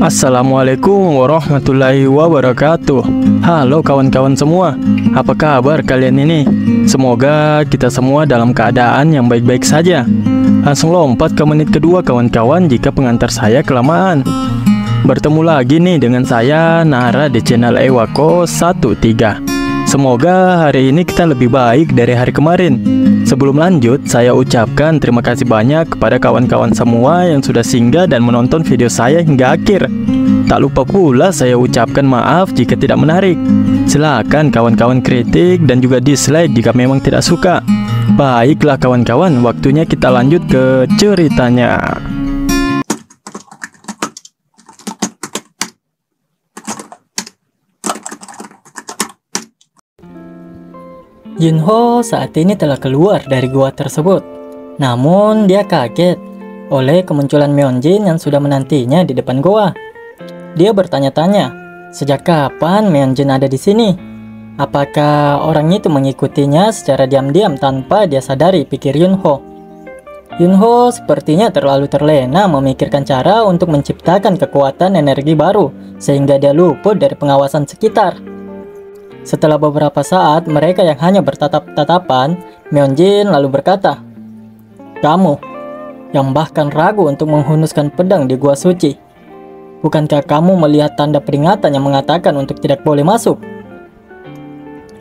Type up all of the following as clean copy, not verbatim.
Assalamualaikum warahmatullahi wabarakatuh. Halo kawan-kawan semua, apa kabar kalian ini? Semoga kita semua dalam keadaan yang baik-baik saja. Langsung lompat ke menit kedua kawan-kawan jika pengantar saya kelamaan. Bertemu lagi nih dengan saya Nara di channel Ewako 13. Semoga hari ini kita lebih baik dari hari kemarin. Sebelum lanjut, saya ucapkan terima kasih banyak kepada kawan-kawan semua yang sudah singgah dan menonton video saya hingga akhir. Tak lupa pula saya ucapkan maaf jika tidak menarik. Silakan kawan-kawan kritik dan juga dislike jika memang tidak suka. Baiklah kawan-kawan, waktunya kita lanjut ke ceritanya. Yunho saat ini telah keluar dari gua tersebut. Namun dia kaget oleh kemunculan Myeonjin yang sudah menantinya di depan gua. Dia bertanya-tanya, sejak kapan Myeonjin ada di sini? Apakah orang itu mengikutinya secara diam-diam tanpa dia sadari, pikir Yunho. Yunho sepertinya terlalu terlena memikirkan cara untuk menciptakan kekuatan energi baru sehingga dia luput dari pengawasan sekitar. Setelah beberapa saat mereka yang hanya bertatap-tatapan, Myeonjin lalu berkata, "Kamu yang bahkan ragu untuk menghunuskan pedang di gua suci, bukankah kamu melihat tanda peringatan yang mengatakan untuk tidak boleh masuk?"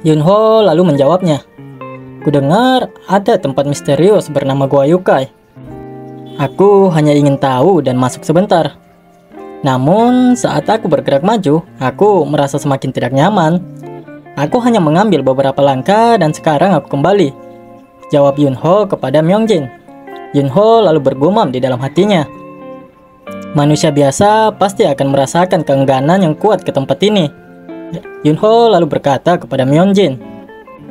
Yunho lalu menjawabnya, "Kudengar ada tempat misterius bernama Gua Yukai. Aku hanya ingin tahu dan masuk sebentar. Namun saat aku bergerak maju, aku merasa semakin tidak nyaman. Aku hanya mengambil beberapa langkah dan sekarang aku kembali," jawab Yunho kepada Myeonjin. Yunho lalu bergumam di dalam hatinya, "Manusia biasa pasti akan merasakan keengganan yang kuat ke tempat ini." Yunho lalu berkata kepada Myeonjin,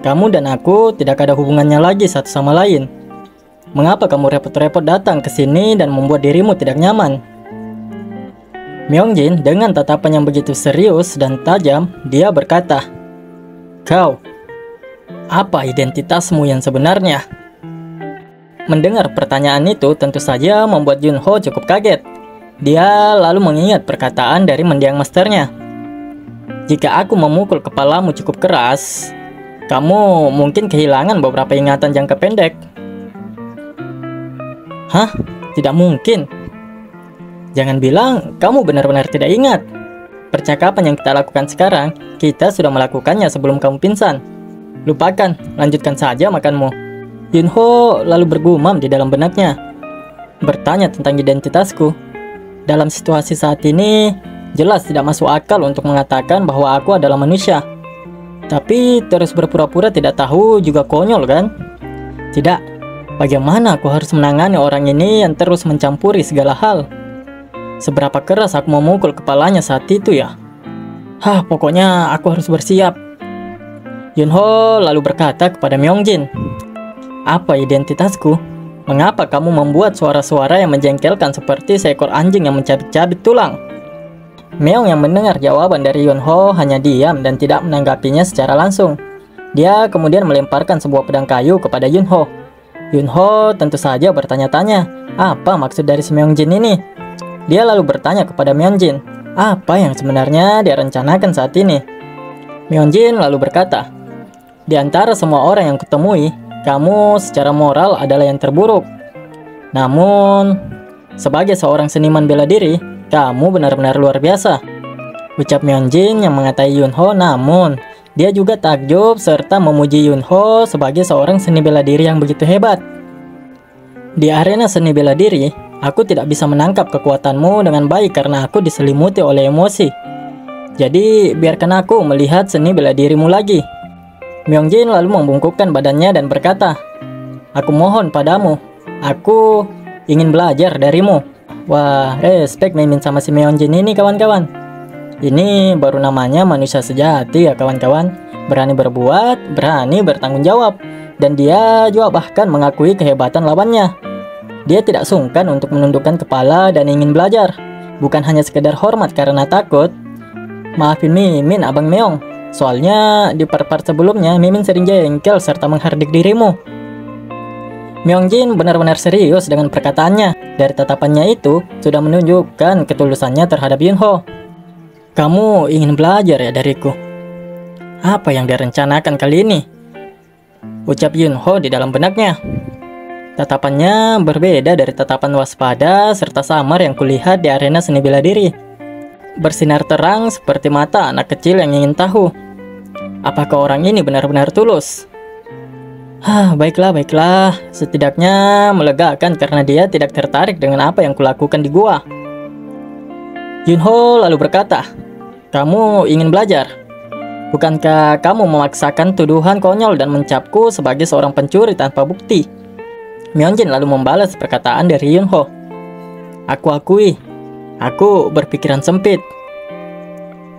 "Kamu dan aku tidak ada hubungannya lagi satu sama lain. Mengapa kamu repot-repot datang ke sini dan membuat dirimu tidak nyaman?" Myeonjin dengan tatapan yang begitu serius dan tajam, dia berkata, "Kau, apa identitasmu yang sebenarnya?" Mendengar pertanyaan itu tentu saja membuat Yunho cukup kaget. Dia lalu mengingat perkataan dari mendiang masternya, "Jika aku memukul kepalamu cukup keras, kamu mungkin kehilangan beberapa ingatan jangka pendek." "Hah? Tidak mungkin. Jangan bilang kamu benar-benar tidak ingat. Percakapan yang kita lakukan sekarang, kita sudah melakukannya sebelum kamu pingsan. Lupakan, lanjutkan saja makanmu." Yunho lalu bergumam di dalam benaknya, "Bertanya tentang identitasku. Dalam situasi saat ini, jelas tidak masuk akal untuk mengatakan bahwa aku adalah manusia. Tapi terus berpura-pura tidak tahu juga konyol kan? Tidak, bagaimana aku harus menangani orang ini yang terus mencampuri segala hal? Seberapa keras aku memukul kepalanya saat itu ya? Pokoknya aku harus bersiap." Yunho lalu berkata kepada Myeonjin, "Apa identitasku? Mengapa kamu membuat suara-suara yang menjengkelkan seperti seekor anjing yang mencabik-cabik tulang?" Myeong yang mendengar jawaban dari Yunho hanya diam dan tidak menanggapinya secara langsung. Dia kemudian melemparkan sebuah pedang kayu kepada Yunho. Yunho tentu saja bertanya-tanya, apa maksud dari si Myeonjin ini? Dia lalu bertanya kepada Myeonjin, apa yang sebenarnya dia rencanakan saat ini? Myeonjin lalu berkata, "Di antara semua orang yang kutemui, kamu secara moral adalah yang terburuk. Namun, sebagai seorang seniman bela diri, kamu benar-benar luar biasa," ucap Myeonjin yang mengatai Yunho. Namun, dia juga takjub serta memuji Yunho sebagai seorang seni bela diri yang begitu hebat. "Di arena seni bela diri, aku tidak bisa menangkap kekuatanmu dengan baik karena aku diselimuti oleh emosi. Jadi, biarkan aku melihat seni bela dirimu lagi." Myeonjin lalu membungkukkan badannya dan berkata, "Aku mohon padamu, aku ingin belajar darimu." Wah, respect mimin sama si Myeonjin ini kawan-kawan. Ini baru namanya manusia sejati ya kawan-kawan. Berani berbuat, berani bertanggung jawab. Dan dia juga bahkan mengakui kehebatan lawannya. Dia tidak sungkan untuk menundukkan kepala dan ingin belajar. Bukan hanya sekedar hormat karena takut. "Maafin mimin Abang Myeong. Soalnya di part-part sebelumnya Mimin sering jengkel serta menghardik dirimu. Myeongjin benar-benar serius dengan perkataannya. Dari tatapannya itu sudah menunjukkan ketulusannya terhadap Yunho. Kamu ingin belajar ya dariku? Apa yang direncanakan kali ini? Ucap Yunho di dalam benaknya. Tatapannya berbeda dari tatapan waspada serta samar yang kulihat di arena seni bela diri. Bersinar terang seperti mata anak kecil yang ingin tahu, apakah orang ini benar-benar tulus? Baiklah. Setidaknya melegakan karena dia tidak tertarik dengan apa yang kulakukan di gua. Yunho lalu berkata, kamu ingin belajar? Bukankah kamu memaksakan tuduhan konyol dan mencapku sebagai seorang pencuri tanpa bukti? Myeongjin lalu membalas perkataan dari Yunho. Aku akui, aku berpikiran sempit.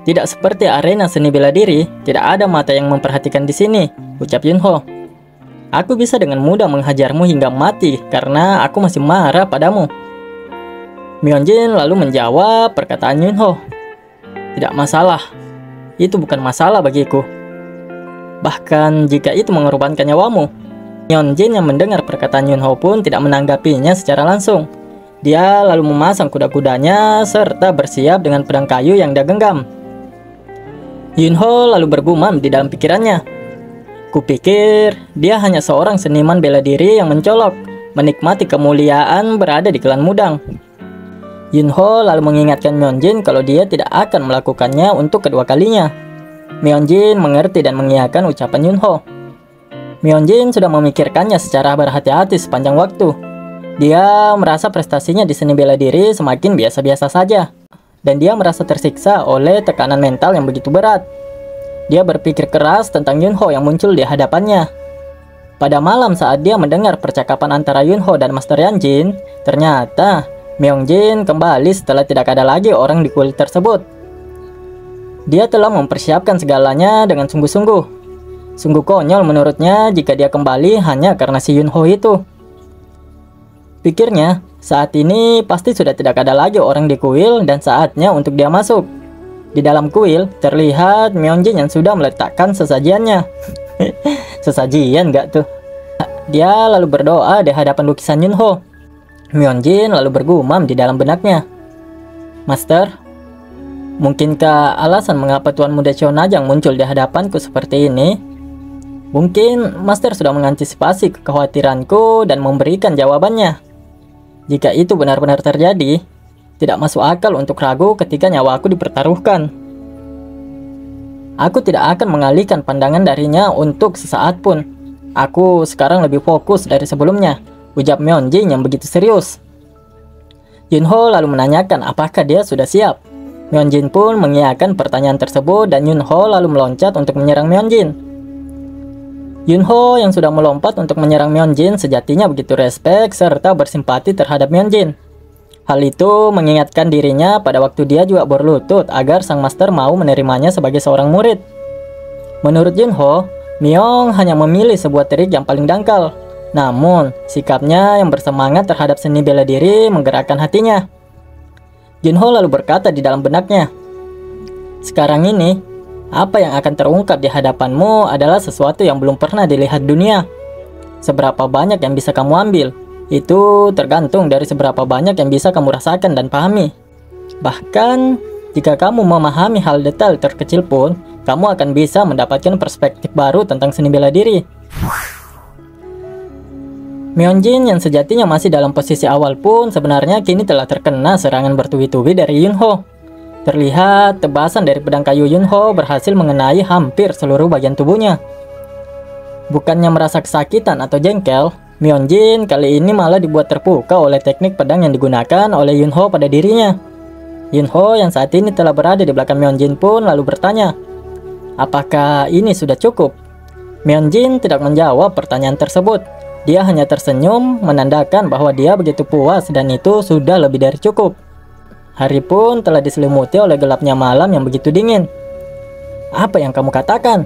Tidak seperti arena seni bela diri, tidak ada mata yang memperhatikan di sini, ucap Yunho. Aku bisa dengan mudah menghajarmu hingga mati karena aku masih marah padamu. Myeongjin lalu menjawab perkataan Yunho. Tidak masalah, itu bukan masalah bagiku. Bahkan jika itu mengorbankan nyawamu. Myeongjin yang mendengar perkataan Yunho pun tidak menanggapinya secara langsung. Dia lalu memasang kuda-kudanya serta bersiap dengan pedang kayu yang dia genggam. Yunho lalu bergumam di dalam pikirannya. Kupikir dia hanya seorang seniman bela diri yang mencolok, menikmati kemuliaan berada di kelan mudang. Yunho lalu mengingatkan Myeongjin kalau dia tidak akan melakukannya untuk kedua kalinya. Myeongjin mengerti dan mengiyakan ucapan Yunho. Myeongjin sudah memikirkannya secara berhati-hati sepanjang waktu. Dia merasa prestasinya di seni bela diri semakin biasa-biasa saja, dan dia merasa tersiksa oleh tekanan mental yang begitu berat. Dia berpikir keras tentang Yunho yang muncul di hadapannya. Pada malam saat dia mendengar percakapan antara Yunho dan Master Yanjin, ternyata Myeongjin kembali setelah tidak ada lagi orang di kuil tersebut. Dia telah mempersiapkan segalanya dengan sungguh-sungguh. Sungguh konyol menurutnya jika dia kembali hanya karena si Yunho itu. Pikirnya, saat ini pasti sudah tidak ada lagi orang di kuil dan saatnya untuk dia masuk. Di dalam kuil, terlihat Myeongjin yang sudah meletakkan sesajiannya. Sesajian gak tuh? Dia lalu berdoa di hadapan lukisan Yunho. Myeongjin lalu bergumam di dalam benaknya. Master, mungkinkah alasan mengapa Tuan Muda Cheonajang muncul di hadapanku seperti ini? Mungkin Master sudah mengantisipasi kekhawatiranku dan memberikan jawabannya. Jika itu benar-benar terjadi, tidak masuk akal untuk ragu ketika nyawaku dipertaruhkan. Aku tidak akan mengalihkan pandangan darinya untuk sesaat pun. Aku sekarang lebih fokus dari sebelumnya, ujar Myeongjin yang begitu serius. Yunho lalu menanyakan apakah dia sudah siap. Myeongjin pun mengiyakan pertanyaan tersebut dan Yunho lalu meloncat untuk menyerang Myeongjin. Yunho yang sudah melompat untuk menyerang Myeongjin sejatinya begitu respek serta bersimpati terhadap Myeongjin. Hal itu mengingatkan dirinya pada waktu dia juga berlutut agar sang master mau menerimanya sebagai seorang murid. Menurut Yunho, Myeong hanya memilih sebuah trik yang paling dangkal. Namun, sikapnya yang bersemangat terhadap seni bela diri menggerakkan hatinya. Yunho lalu berkata di dalam benaknya, sekarang ini, apa yang akan terungkap di hadapanmu adalah sesuatu yang belum pernah dilihat dunia. Seberapa banyak yang bisa kamu ambil, itu tergantung dari seberapa banyak yang bisa kamu rasakan dan pahami. Bahkan, jika kamu memahami hal detail terkecil pun, kamu akan bisa mendapatkan perspektif baru tentang seni bela diri. Myeongjin yang sejatinya masih dalam posisi awal pun sebenarnya kini telah terkena serangan bertubi-tubi dari Yunho. Terlihat tebasan dari pedang kayu Yunho berhasil mengenai hampir seluruh bagian tubuhnya. Bukannya merasa kesakitan atau jengkel, Myeongjin kali ini malah dibuat terpukau oleh teknik pedang yang digunakan oleh Yunho pada dirinya. Yunho yang saat ini telah berada di belakang Myeongjin pun lalu bertanya, apakah ini sudah cukup? Myeongjin tidak menjawab pertanyaan tersebut. Dia hanya tersenyum menandakan bahwa dia begitu puas dan itu sudah lebih dari cukup. Hari pun telah diselimuti oleh gelapnya malam yang begitu dingin. Apa yang kamu katakan?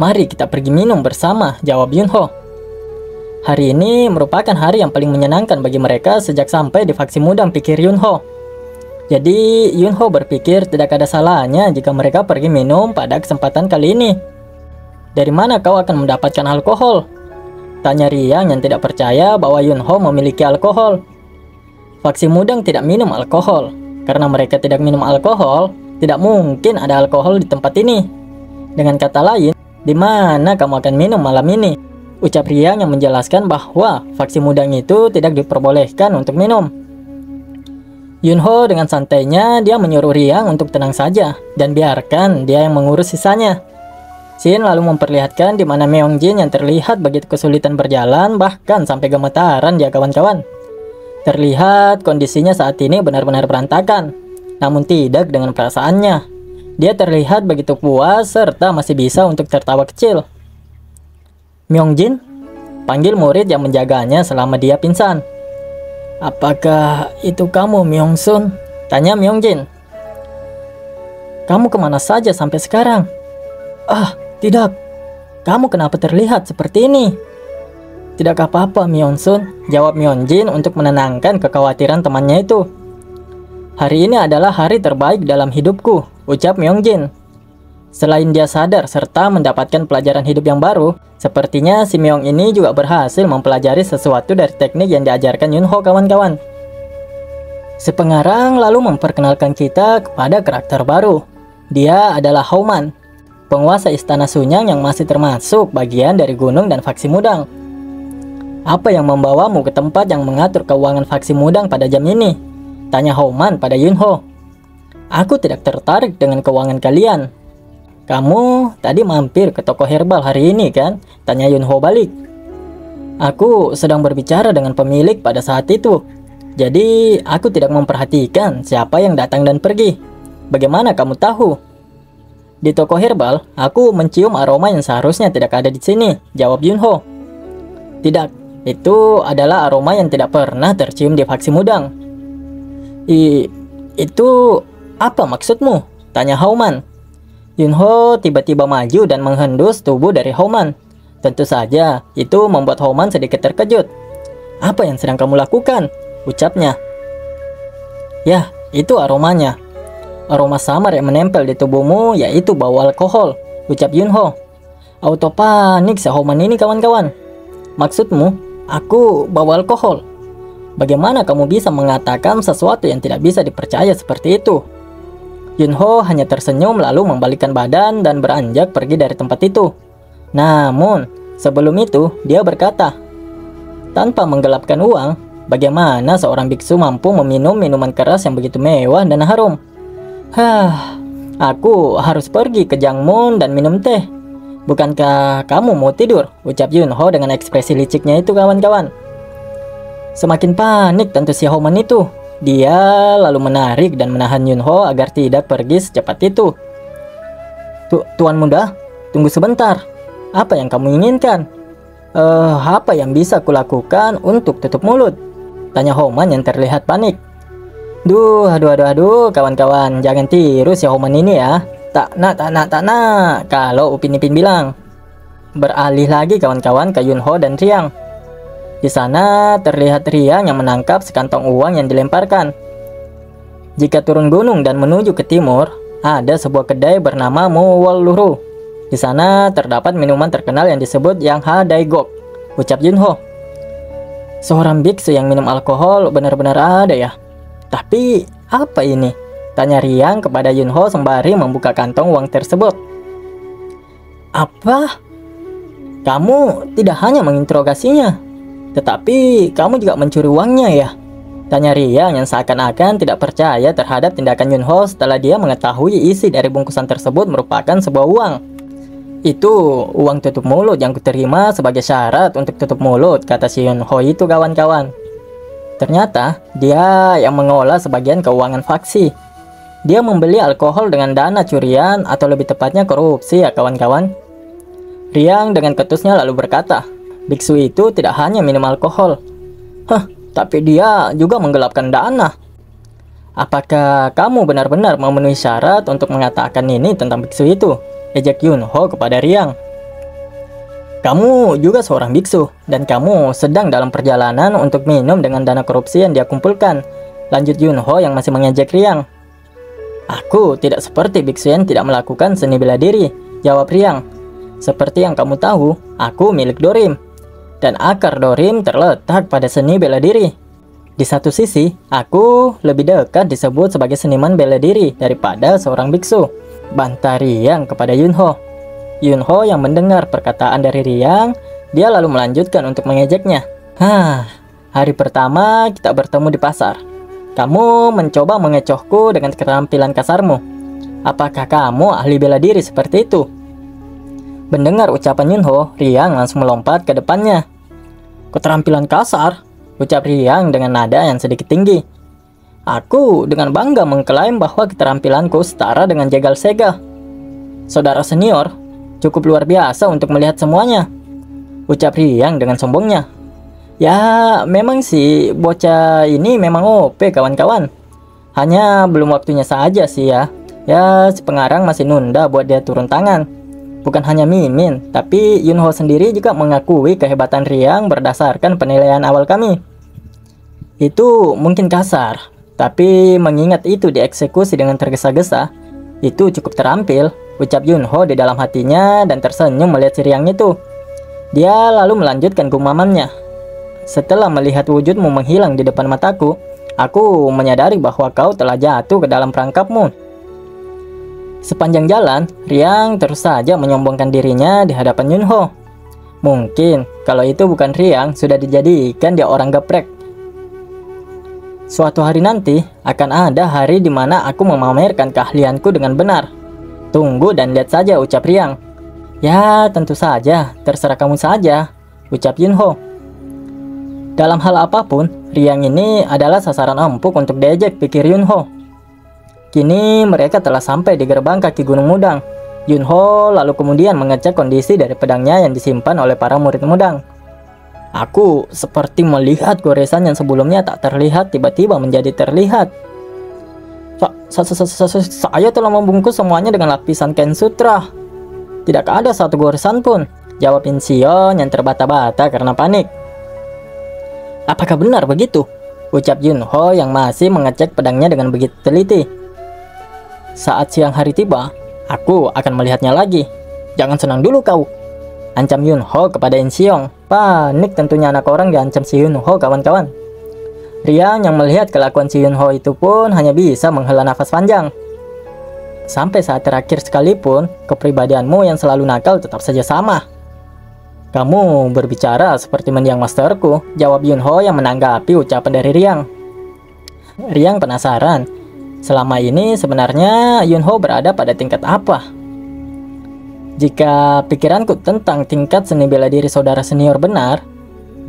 Mari kita pergi minum bersama, jawab Yunho. Hari ini merupakan hari yang paling menyenangkan bagi mereka sejak sampai di faksi mudang, pikir Yunho. Jadi Yunho berpikir tidak ada salahnya jika mereka pergi minum pada kesempatan kali ini. Dari mana kau akan mendapatkan alkohol? Tanya Riang yang tidak percaya bahwa Yunho memiliki alkohol. Faksi Mudang tidak minum alkohol. Karena mereka tidak minum alkohol, tidak mungkin ada alkohol di tempat ini. Dengan kata lain, di mana kamu akan minum malam ini? Ucap Riang yang menjelaskan bahwa faksi Mudang itu tidak diperbolehkan untuk minum. Yunho dengan santainya dia menyuruh Riang untuk tenang saja dan biarkan dia yang mengurus sisanya. Shin lalu memperlihatkan di mana Myeongjin yang terlihat begitu kesulitan berjalan, bahkan sampai gemetaran dia kawan-kawan. Terlihat kondisinya saat ini benar-benar berantakan, namun tidak dengan perasaannya. Dia terlihat begitu puas serta masih bisa untuk tertawa kecil. Myeongjin, panggil murid yang menjaganya selama dia pingsan. Apakah itu kamu, Myeongsun? Tanya Myeongjin. Kamu kemana saja sampai sekarang? Ah, tidak. Kamu kenapa terlihat seperti ini? Tidak apa-apa, Myeongsun, jawab Myeongjin untuk menenangkan kekhawatiran temannya itu. Hari ini adalah hari terbaik dalam hidupku, ucap Myeongjin. Selain dia sadar serta mendapatkan pelajaran hidup yang baru, sepertinya si Myeong ini juga berhasil mempelajari sesuatu dari teknik yang diajarkan Yunho kawan-kawan. Si pengarang lalu memperkenalkan kita kepada karakter baru. Dia adalah Houman, penguasa istana Sunyang yang masih termasuk bagian dari gunung dan faksi Mudang. Apa yang membawamu ke tempat yang mengatur keuangan faksi Mudang pada jam ini? Tanya Houman pada Yunho. Aku tidak tertarik dengan keuangan kalian. Kamu tadi mampir ke toko herbal hari ini kan? Tanya Yunho balik. Aku sedang berbicara dengan pemilik pada saat itu. Jadi aku tidak memperhatikan siapa yang datang dan pergi. Bagaimana kamu tahu? Di toko herbal, aku mencium aroma yang seharusnya tidak ada di sini, jawab Yunho. Tidak, itu adalah aroma yang tidak pernah tercium di faksi Mudang. Itu apa maksudmu? Tanya Houman. Yunho tiba-tiba maju dan menghendus tubuh dari Houman. Tentu saja, itu membuat Houman sedikit terkejut. Apa yang sedang kamu lakukan? Ucapnya. Ya, itu aromanya. Aroma samar yang menempel di tubuhmu yaitu bau alkohol, ucap Yunho. Auto panik si Houman ini kawan-kawan. Maksudmu, aku bau alkohol? Bagaimana kamu bisa mengatakan sesuatu yang tidak bisa dipercaya seperti itu? Yunho hanya tersenyum lalu membalikkan badan dan beranjak pergi dari tempat itu. Namun, sebelum itu dia berkata, tanpa menggelapkan uang, bagaimana seorang biksu mampu meminum minuman keras yang begitu mewah dan harum? Aku harus pergi ke Jangmun dan minum teh. Bukankah kamu mau tidur? Ucap Yunho dengan ekspresi liciknya itu kawan-kawan. Semakin panik tentu si Houman itu. Dia lalu menarik dan menahan Yunho agar tidak pergi secepat itu. Tuan muda, tunggu sebentar. Apa yang kamu inginkan? Apa yang bisa kulakukan untuk tutup mulut? Tanya Houman yang terlihat panik. Aduh, kawan-kawan, jangan tiru si Houman ini ya. Tak nak, kalau Upin Ipin bilang. Beralih lagi kawan-kawan ke Yunho dan Riang. Di sana terlihat Riang yang menangkap sekantong uang yang dilemparkan. Jika turun gunung dan menuju ke timur, ada sebuah kedai bernama Muwol Luru. Di sana terdapat minuman terkenal yang disebut Yang Ha Daigok, ucap Yunho. Seorang biksu yang minum alkohol benar-benar ada ya. Tapi apa ini? Tanya Riang kepada Yunho sembari membuka kantong uang tersebut. Apa? Kamu tidak hanya menginterogasinya, tetapi kamu juga mencuri uangnya ya? Tanya Riang yang seakan-akan tidak percaya terhadap tindakan Yunho setelah dia mengetahui isi dari bungkusan tersebut merupakan sebuah uang. Itu uang tutup mulut yang kuterima sebagai syarat untuk tutup mulut, kata si Yunho itu kawan-kawan. Ternyata dia yang mengolah sebagian keuangan faksi. Dia membeli alkohol dengan dana curian atau lebih tepatnya korupsi ya kawan-kawan. Riang dengan ketusnya lalu berkata, biksu itu tidak hanya minum alkohol. Tapi dia juga menggelapkan dana. Apakah kamu benar-benar memenuhi syarat untuk mengatakan ini tentang biksu itu? Ejek Yunho kepada Riang. Kamu juga seorang biksu, dan kamu sedang dalam perjalanan untuk minum dengan dana korupsi yang dia kumpulkan. lanjut Yunho yang masih mengejek Riang. Aku tidak seperti biksu yang tidak melakukan seni bela diri, jawab Riang. Seperti yang kamu tahu, aku milik Dorim. Dan akar Dorim terletak pada seni bela diri. Di satu sisi, aku lebih dekat disebut sebagai seniman bela diri daripada seorang biksu, bantah Riang kepada Yunho. Yunho yang mendengar perkataan dari Riang, dia lalu melanjutkan untuk mengejeknya. Hari pertama kita bertemu di pasar. Kamu mencoba mengecohku dengan keterampilan kasarmu. Apakah kamu ahli bela diri seperti itu? Mendengar ucapan Yunho, Riang langsung melompat ke depannya. Keterampilan kasar? Ucap Riang dengan nada yang sedikit tinggi. Aku dengan bangga mengklaim bahwa keterampilanku setara dengan jegal sega. Saudara senior, cukup luar biasa untuk melihat semuanya, ucap Riang dengan sombongnya. Ya, memang sih, bocah ini memang OP kawan-kawan. Hanya belum waktunya saja sih ya. Ya, si pengarang masih nunda buat dia turun tangan. Bukan hanya Mimin, tapi Yunho sendiri juga mengakui kehebatan Riang berdasarkan penilaian awal kami. Itu mungkin kasar, tapi mengingat itu dieksekusi dengan tergesa-gesa, itu cukup terampil, ucap Yunho di dalam hatinya dan tersenyum melihat si Riang itu. Dia lalu melanjutkan gumamannya. Setelah melihat wujudmu menghilang di depan mataku, aku menyadari bahwa kau telah jatuh ke dalam perangkapmu. Sepanjang jalan, Riang terus saja menyombongkan dirinya di hadapan Yunho. Mungkin kalau itu bukan Riang, sudah dijadikan dia orang geprek. Suatu hari nanti akan ada hari di mana aku memamerkan keahlianku dengan benar. Tunggu dan lihat saja, ucap Riang. Ya, tentu saja, terserah kamu saja, ucap Yunho. Dalam hal apapun, Riang ini adalah sasaran empuk untuk diejek, pikir Yunho. Kini mereka telah sampai di gerbang kaki Gunung Mudang. Yunho lalu kemudian mengecek kondisi dari pedangnya yang disimpan oleh para murid Mudang. Aku seperti melihat goresan yang sebelumnya tak terlihat tiba-tiba menjadi terlihat. Saya telah membungkus semuanya dengan lapisan Ken Sutra. Tidak ada satu goresan pun, jawab Insion yang terbata-bata karena panik. Apakah benar begitu? Ucap Yunho yang masih mengecek pedangnya dengan begitu teliti. Saat siang hari tiba, aku akan melihatnya lagi. Jangan senang dulu kau, ancam Yunho kepada Insion. Panik tentunya anak orang diancam si Yunho kawan-kawan. Riang yang melihat kelakuan si Yunho itu pun hanya bisa menghela nafas panjang. Sampai saat terakhir sekalipun, kepribadianmu yang selalu nakal tetap saja sama. Kamu berbicara seperti mendiang masterku, jawab Yunho yang menanggapi ucapan dari Riang. Riang penasaran, selama ini sebenarnya Yunho berada pada tingkat apa? Jika pikiranku tentang tingkat seni bela diri saudara senior benar,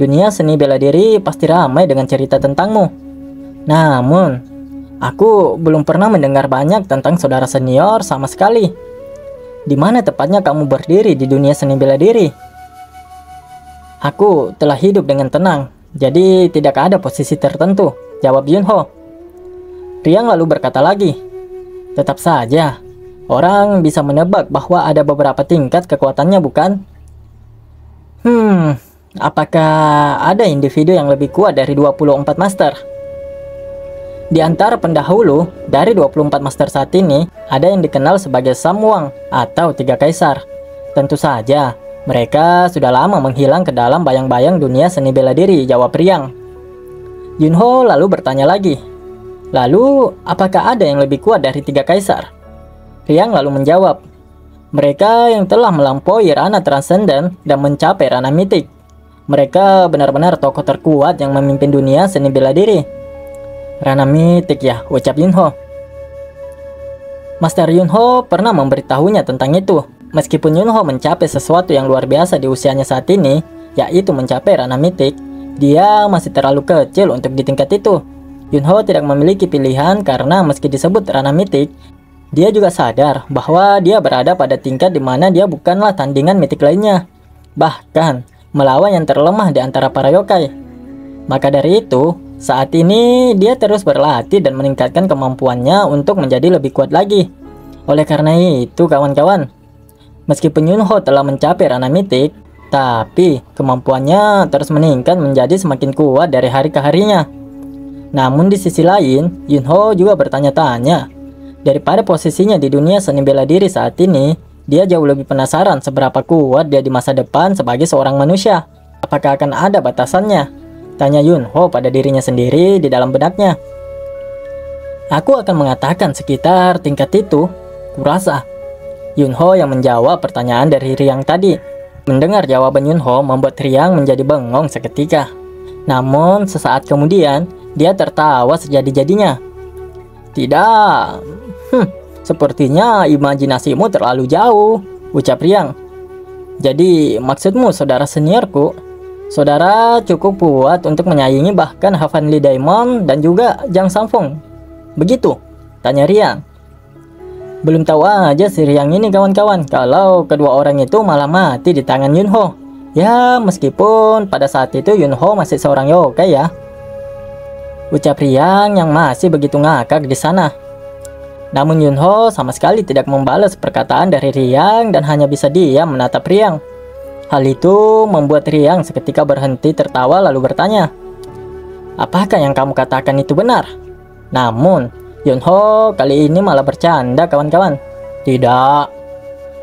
dunia seni bela diri pasti ramai dengan cerita tentangmu. Namun, aku belum pernah mendengar banyak tentang saudara senior sama sekali. Di mana tepatnya kamu berdiri di dunia seni bela diri? Aku telah hidup dengan tenang, jadi tidak ada posisi tertentu, jawab Yunho. Riang lalu berkata lagi, tetap saja, orang bisa menebak bahwa ada beberapa tingkat kekuatannya, bukan? Apakah ada individu yang lebih kuat dari 24 master? Di antara pendahulu, dari 24 master saat ini, ada yang dikenal sebagai Samwang atau Tiga Kaisar. Tentu saja, mereka sudah lama menghilang ke dalam bayang-bayang dunia seni bela diri, jawab Riang. Yunho lalu bertanya lagi, lalu apakah ada yang lebih kuat dari Tiga Kaisar? Riang lalu menjawab, mereka yang telah melampaui ranah transenden dan mencapai ranah mitik. Mereka benar-benar tokoh terkuat yang memimpin dunia seni bela diri. Ranah mitik ya, ucap Yunho. Master Yunho pernah memberitahunya tentang itu. Meskipun Yunho mencapai sesuatu yang luar biasa di usianya saat ini, yaitu mencapai ranah mitik, dia masih terlalu kecil untuk di tingkat itu. Yunho tidak memiliki pilihan karena meski disebut ranah mitik, dia juga sadar bahwa dia berada pada tingkat di mana dia bukanlah tandingan mitik lainnya, bahkan melawan yang terlemah di antara para yokai. Maka dari itu, saat ini dia terus berlatih dan meningkatkan kemampuannya untuk menjadi lebih kuat lagi. Oleh karena itu kawan-kawan, meskipun Yunho telah mencapai ranah mitik, tapi kemampuannya terus meningkat menjadi semakin kuat dari hari ke harinya. Namun di sisi lain, Yunho juga bertanya-tanya. Daripada posisinya di dunia seni bela diri saat ini, dia jauh lebih penasaran seberapa kuat dia di masa depan sebagai seorang manusia. Apakah akan ada batasannya? Tanya Yunho pada dirinya sendiri di dalam benaknya. Aku akan mengatakan sekitar tingkat itu, kurasa. Yunho yang menjawab pertanyaan dari Riang tadi. Mendengar jawaban Yunho membuat Riang menjadi bengong seketika. Namun sesaat kemudian, dia tertawa sejadi-jadinya. Tidak, sepertinya imajinasimu terlalu jauh, ucap Riang. Jadi maksudmu saudara seniorku? Saudara cukup kuat untuk menyaingi bahkan Heavenly Diamond dan juga Jang Samfong. Begitu? Tanya Riang. Belum tahu aja si Riang ini kawan-kawan kalau kedua orang itu malah mati di tangan Yunho. Ya meskipun pada saat itu Yunho masih seorang yokai ya. Ucap Riang yang masih begitu ngakak di sana. Namun Yunho sama sekali tidak membalas perkataan dari Riang dan hanya bisa diam menatap Riang. Hal itu membuat Riang seketika berhenti tertawa lalu bertanya, apakah yang kamu katakan itu benar? Namun Yunho kali ini malah bercanda kawan-kawan. Tidak,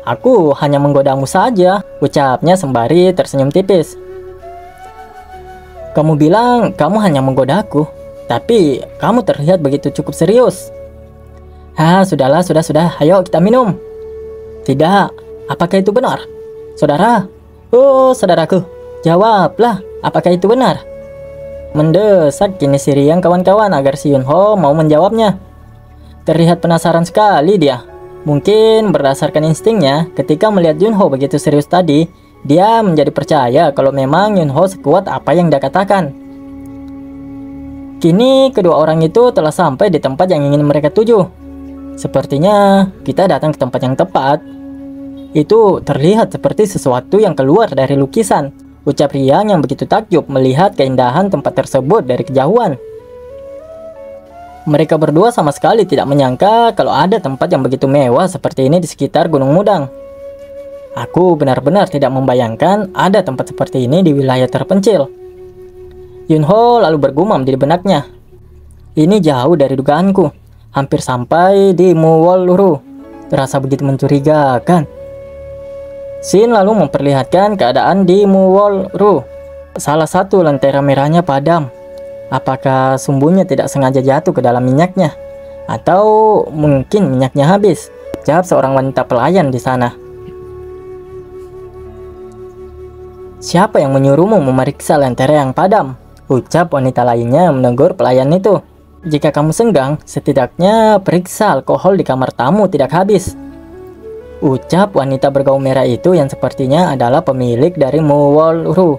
aku hanya menggodamu saja, ucapnya sembari tersenyum tipis. Kamu bilang kamu hanya menggodaku, tapi kamu terlihat begitu cukup serius. Sudahlah, sudah, ayo kita minum. Tidak, apakah itu benar? Saudara, oh saudaraku, jawablah, apakah itu benar? Mendesak kini si Riang kawan-kawan agar si Yunho mau menjawabnya. Terlihat penasaran sekali dia. Mungkin berdasarkan instingnya, ketika melihat Yunho begitu serius tadi, dia menjadi percaya kalau memang Yunho sekuat apa yang dia katakan. Kini kedua orang itu telah sampai di tempat yang ingin mereka tuju. Sepertinya kita datang ke tempat yang tepat. Itu terlihat seperti sesuatu yang keluar dari lukisan, ucap Riang yang begitu takjub melihat keindahan tempat tersebut dari kejauhan. Mereka berdua sama sekali tidak menyangka kalau ada tempat yang begitu mewah seperti ini di sekitar Gunung Mudang. Aku benar-benar tidak membayangkan ada tempat seperti ini di wilayah terpencil. Yunho lalu bergumam di benaknya. Ini jauh dari dugaanku, hampir sampai di Muwolru. Terasa begitu mencurigakan. Shin lalu memperlihatkan keadaan di Muwolru. Salah satu lentera merahnya padam. Apakah sumbunya tidak sengaja jatuh ke dalam minyaknya? Atau mungkin minyaknya habis? Jawab seorang wanita pelayan di sana. Siapa yang menyuruhmu memeriksa lentera yang padam? Ucap wanita lainnya menegur pelayan itu. Jika kamu senggang, setidaknya periksa alkohol di kamar tamu tidak habis. Ucap wanita bergaun merah itu yang sepertinya adalah pemilik dari Muwolru.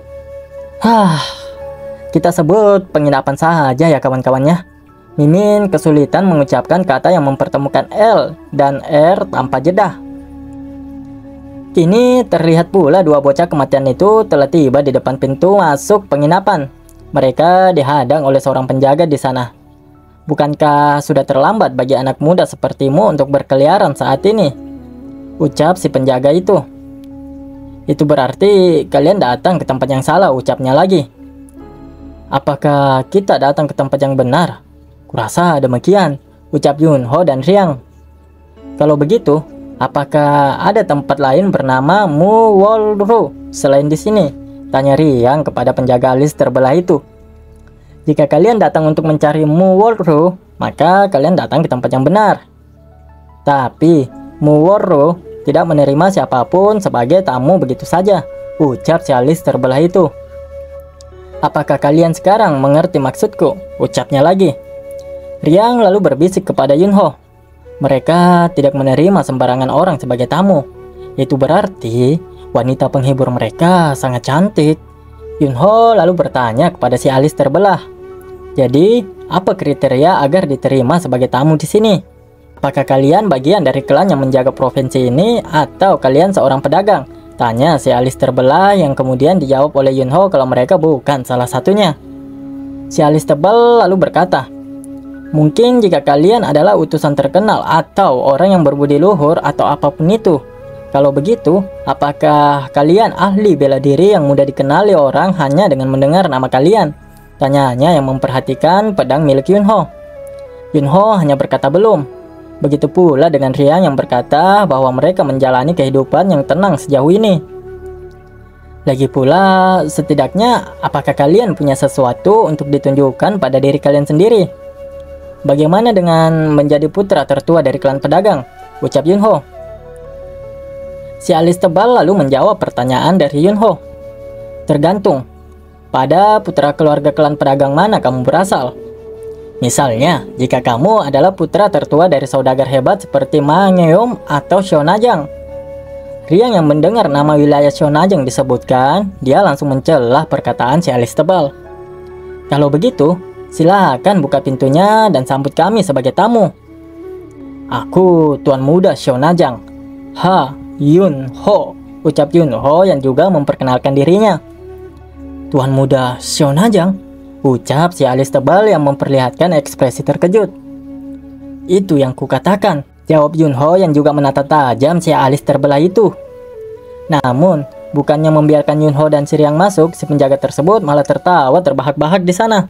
Kita sebut penginapan saja ya kawan-kawannya. Mimin kesulitan mengucapkan kata yang mempertemukan L dan R tanpa jeda. Kini terlihat pula dua bocah kematian itu telah tiba di depan pintu masuk penginapan. Mereka dihadang oleh seorang penjaga di sana. Bukankah sudah terlambat bagi anak muda sepertimu untuk berkeliaran saat ini? Ucap si penjaga itu. Itu berarti kalian datang ke tempat yang salah, ucapnya lagi. Apakah kita datang ke tempat yang benar? Kurasa demikian, ucap Yunho dan Riang. Kalau begitu, apakah ada tempat lain bernama Muwolru selain di sini? Tanya Riang kepada penjaga alis terbelah itu. Jika kalian datang untuk mencari Muwolru, maka kalian datang ke tempat yang benar. Tapi Muwolru tidak menerima siapapun sebagai tamu begitu saja, ucap si alis terbelah itu. Apakah kalian sekarang mengerti maksudku? Ucapnya lagi. Riang lalu berbisik kepada Yunho. Mereka tidak menerima sembarangan orang sebagai tamu. Itu berarti wanita penghibur mereka sangat cantik. Yunho lalu bertanya kepada si alis terbelah. Jadi, apa kriteria agar diterima sebagai tamu di sini? Apakah kalian bagian dari klan yang menjaga provinsi ini atau kalian seorang pedagang? Tanya si alis terbelah yang kemudian dijawab oleh Yunho kalau mereka bukan salah satunya. Si alis tebal lalu berkata, mungkin jika kalian adalah utusan terkenal atau orang yang berbudi luhur atau apapun itu. Kalau begitu, apakah kalian ahli bela diri yang mudah dikenali orang hanya dengan mendengar nama kalian? Tanyanya yang memperhatikan pedang milik Yunho. Yunho hanya berkata belum. Begitu pula dengan Riang yang berkata bahwa mereka menjalani kehidupan yang tenang sejauh ini. Lagi pula, setidaknya apakah kalian punya sesuatu untuk ditunjukkan pada diri kalian sendiri? Bagaimana dengan menjadi putra tertua dari klan pedagang? Ucap Yunho. Si alis tebal lalu menjawab pertanyaan dari Yunho. Tergantung. Pada putra keluarga klan pedagang mana kamu berasal? Misalnya, jika kamu adalah putra tertua dari saudagar hebat seperti Mangeum atau Shonajang. Riang yang mendengar nama wilayah Shonajang disebutkan, dia langsung mencelah perkataan si alis tebal. Kalau begitu, silakan buka pintunya dan sambut kami sebagai tamu. Aku Tuan Muda Shonajang, Yunho, ucap Yunho yang juga memperkenalkan dirinya. Tuan Muda Shonajang, ucap si alis tebal yang memperlihatkan ekspresi terkejut. Itu yang kukatakan, jawab Yunho yang juga menatap tajam si alis terbelah itu. Namun, bukannya membiarkan Yunho dan si Riang masuk, si penjaga tersebut malah tertawa terbahak-bahak di sana.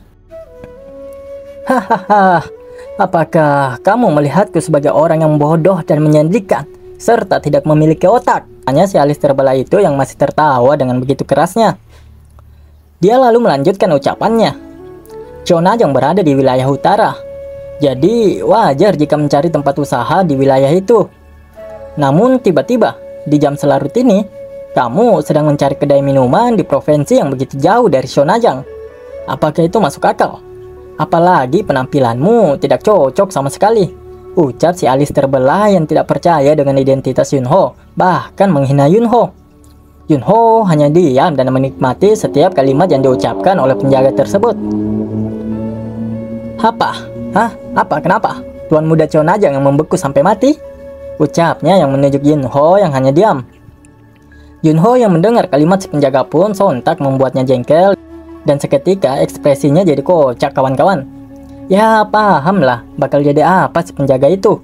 Hahaha, apakah kamu melihatku sebagai orang yang bodoh dan menyedihkan, serta tidak memiliki otak? Tanya si alis terbelah itu yang masih tertawa dengan begitu kerasnya. Dia lalu melanjutkan ucapannya. Shonajang berada di wilayah utara, jadi wajar jika mencari tempat usaha di wilayah itu. Namun tiba-tiba, di jam selarut ini, kamu sedang mencari kedai minuman di provinsi yang begitu jauh dari Shonajang. Apakah itu masuk akal? Apalagi penampilanmu tidak cocok sama sekali, ucap si alis terbelah yang tidak percaya dengan identitas Yunho, bahkan menghina Yunho. Yunho hanya diam dan menikmati setiap kalimat yang diucapkan oleh penjaga tersebut. Apa? Kenapa? Tuan Muda Shonajang yang membeku sampai mati? Ucapnya yang menunjuk Yunho yang hanya diam. Yunho yang mendengar kalimat si penjaga pun sontak membuatnya jengkel, dan seketika ekspresinya jadi kocak kawan-kawan. Ya pahamlah bakal jadi apa si penjaga itu.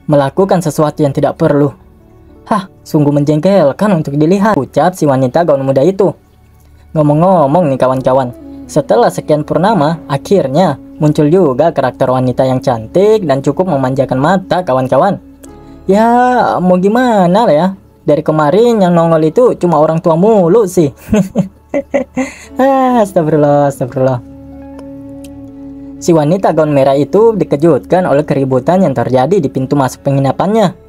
Melakukan sesuatu yang tidak perlu. Sungguh menjengkelkan untuk dilihat, ucap si wanita gaun muda itu. Ngomong-ngomong nih kawan-kawan, setelah sekian purnama, akhirnya muncul juga karakter wanita yang cantik dan cukup memanjakan mata kawan-kawan. Ya, mau gimana lah ya, dari kemarin yang nongol itu cuma orang tua mulu sih. Astagfirullah. Si wanita gaun merah itu dikejutkan oleh keributan yang terjadi di pintu masuk penginapannya.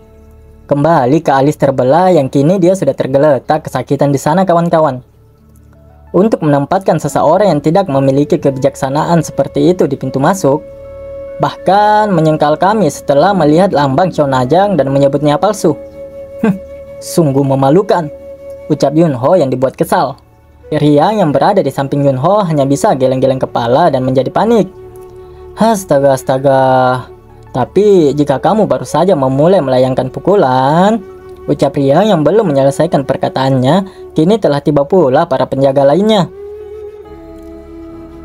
Kembali ke alis terbelah yang kini dia sudah tergeletak kesakitan di sana kawan-kawan. Untuk menempatkan seseorang yang tidak memiliki kebijaksanaan seperti itu di pintu masuk, bahkan menyengkal kami setelah melihat lambang Shonajang dan menyebutnya palsu. Sungguh memalukan, ucap Yunho yang dibuat kesal. Riang yang berada di samping Yunho hanya bisa geleng-geleng kepala dan menjadi panik. Astaga. Tapi jika kamu baru saja memulai melayangkan pukulan, ucap Riang yang belum menyelesaikan perkataannya, kini telah tiba pula para penjaga lainnya.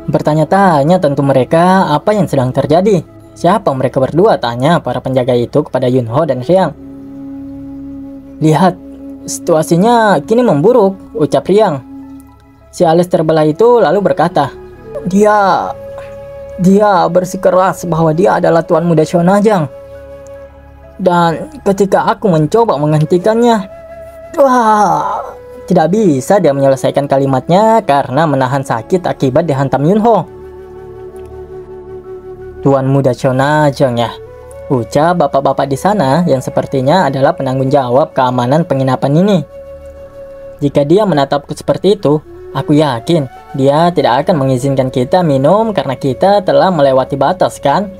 Bertanya-tanya tentu mereka apa yang sedang terjadi. Siapa mereka berdua, tanya para penjaga itu kepada Yunho dan Riang. Lihat, situasinya kini memburuk, ucap Riang. Si alis terbelah itu lalu berkata, Dia bersikeras bahwa dia adalah Tuan Muda Shonajang. Dan ketika aku mencoba menghentikannya, tidak bisa dia menyelesaikan kalimatnya karena menahan sakit akibat dihantam Yunho. Tuan Muda Shonajang ya, ucap bapak-bapak di sana yang sepertinya adalah penanggung jawab keamanan penginapan ini. Jika dia menatapku seperti itu, aku yakin dia tidak akan mengizinkan kita minum karena kita telah melewati batas, kan?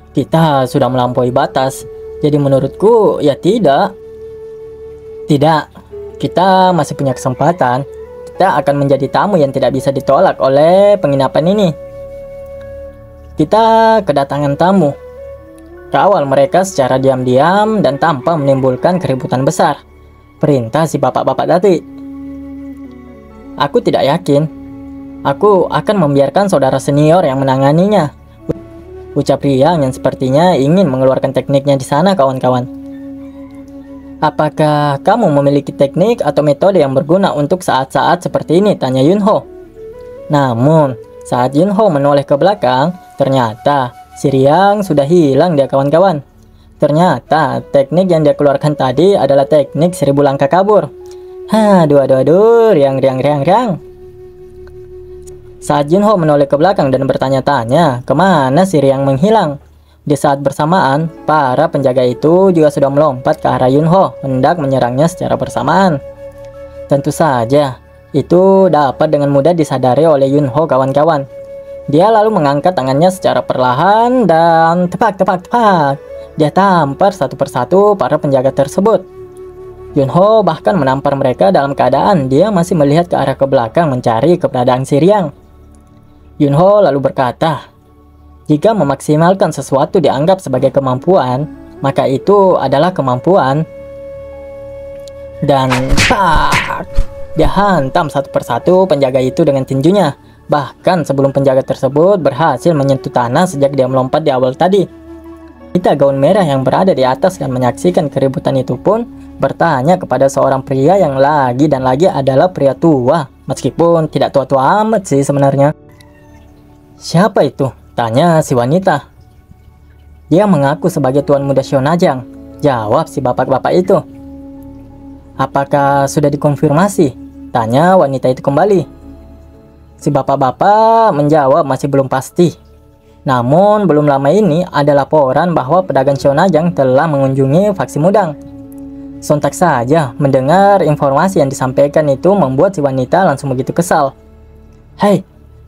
Kita sudah melampaui batas, jadi menurutku ya tidak. Tidak, kita masih punya kesempatan. Kita akan menjadi tamu yang tidak bisa ditolak oleh penginapan ini. Kita kedatangan tamu. Kawal mereka secara diam-diam dan tanpa menimbulkan keributan besar. Perintah si bapak-bapak tadi. Aku tidak yakin. Aku akan membiarkan saudara senior yang menanganinya, ucap Riang yang sepertinya ingin mengeluarkan tekniknya di sana, kawan-kawan. Apakah kamu memiliki teknik atau metode yang berguna untuk saat-saat seperti ini? Tanya Yunho. Namun, saat Yunho menoleh ke belakang, ternyata si Riang sudah hilang dia kawan-kawan. Ternyata teknik yang dia keluarkan tadi adalah teknik 1000 langkah kabur. Aduh, Riang. Saat Yunho menoleh ke belakang dan bertanya-tanya kemana si Riang menghilang. Di saat bersamaan, para penjaga itu juga sudah melompat ke arah Yunho, hendak menyerangnya secara bersamaan. Tentu saja, itu dapat dengan mudah disadari oleh Yunho kawan-kawan. Dia lalu mengangkat tangannya secara perlahan dan tepak. Dia tampar satu persatu para penjaga tersebut. Yunho bahkan menampar mereka dalam keadaan dia masih melihat ke arah ke belakang mencari keberadaan si Riang. Yunho lalu berkata, jika memaksimalkan sesuatu dianggap sebagai kemampuan, maka itu adalah kemampuan. Dan dia hantam satu persatu penjaga itu dengan tinjunya. Bahkan sebelum penjaga tersebut berhasil menyentuh tanah sejak dia melompat di awal tadi. Wanita gaun merah yang berada di atas dan menyaksikan keributan itu pun bertanya kepada seorang pria yang lagi dan lagi adalah pria tua, meskipun tidak tua-tua amat sih sebenarnya. Siapa itu? Tanya si wanita. Dia mengaku sebagai Tuan Muda Shonajang, jawab si bapak-bapak itu. Apakah sudah dikonfirmasi? Tanya wanita itu kembali. Si bapak-bapak menjawab masih belum pasti. Namun belum lama ini ada laporan bahwa pedagang Shonajang telah mengunjungi faksi Mudang. Sontak saja mendengar informasi yang disampaikan itu membuat si wanita langsung begitu kesal. Hei,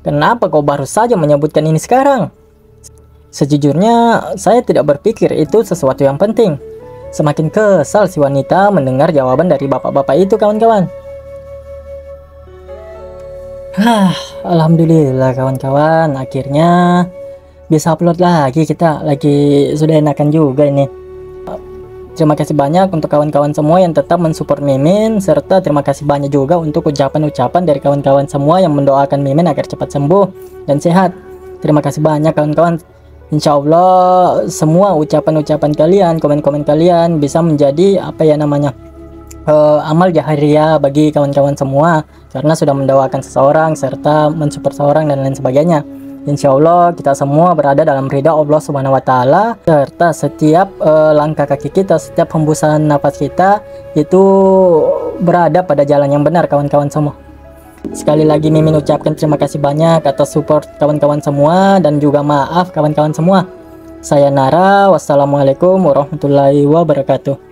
kenapa kau baru saja menyebutkan ini sekarang? Sejujurnya, saya tidak berpikir itu sesuatu yang penting. Semakin kesal si wanita mendengar jawaban dari bapak-bapak itu kawan-kawan. Alhamdulillah kawan-kawan, akhirnya bisa upload lagi, kita lagi sudah enakan juga ini. Terima kasih banyak untuk kawan-kawan semua yang tetap mensupport Mimin, serta terima kasih banyak juga untuk ucapan-ucapan dari kawan-kawan semua yang mendoakan Mimin agar cepat sembuh dan sehat. Terima kasih banyak kawan-kawan. Insya Allah semua ucapan-ucapan kalian, komen-komen kalian bisa menjadi amal jahariah bagi kawan-kawan semua, karena sudah mendoakan seseorang serta mensupport seseorang dan lain sebagainya. Insya Allah kita semua berada dalam ridha Allah Subhanahu wa Ta'ala, serta setiap langkah kaki kita, setiap hembusan nafas kita itu berada pada jalan yang benar kawan-kawan semua. Sekali lagi Mimin ucapkan terima kasih banyak atas support kawan-kawan semua, dan juga maaf kawan-kawan semua. Saya Nara, wassalamualaikum warahmatullahi wabarakatuh.